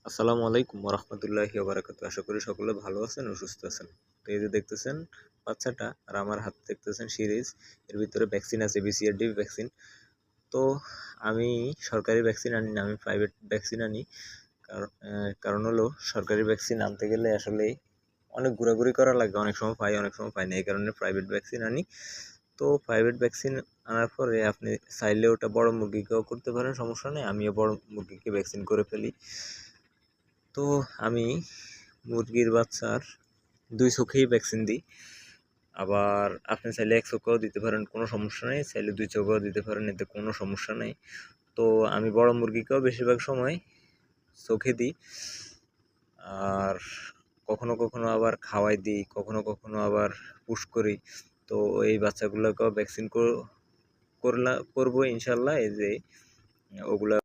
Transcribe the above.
আসসালামু আলাইকুম ওরহমতুল্লাহি ওবারাকাতু। আশা করি সকলে ভালো আছেন ও সুস্থ আছেন। তো এই যে দেখতেছেন বাচ্চাটা আর আমার হাতে দেখতেছেন সিরিজ, এর ভিতরে ভ্যাকসিন আছে, BCRD ভ্যাকসিন। তো আমি সরকারি ভ্যাকসিন আনি না, আমি প্রাইভেট ভ্যাকসিন আনি। কারণ হলো সরকারি ভ্যাকসিন আনতে গেলে আসলে অনেক ঘোরাঘুরি করা লাগে, অনেক সময় পাই অনেক সময় পাই না, এই কারণে প্রাইভেট ভ্যাকসিন আনি। তো প্রাইভেট ভ্যাকসিন আনার পরে আপনি চাইলে ওটা বড় মুরগিকেও করতে পারেন, সমস্যা নেই। আমিও বড় মুরগিকে ভ্যাকসিন করে ফেলি। তো আমি মুরগির বাচ্চার 2 চোখেই ভ্যাকসিন দিই। আবার আপনি চাইলে 1 চোখেও দিতে পারেন, কোনো সমস্যা নেই। চাইলে 2 চোখেও দিতে পারেন, এতে কোনো সমস্যা নেই। তো আমি বড় মুরগিকেও বেশিরভাগ সময় চোখে দিই। আর কখনো কখনো আবার খাওয়াই দিই, কখনো কখনো আবার পুশ করি। তো এই বাচ্চাগুলোকেও ভ্যাকসিন করবো ইনশাল্লাহ। এই যে ওগুলা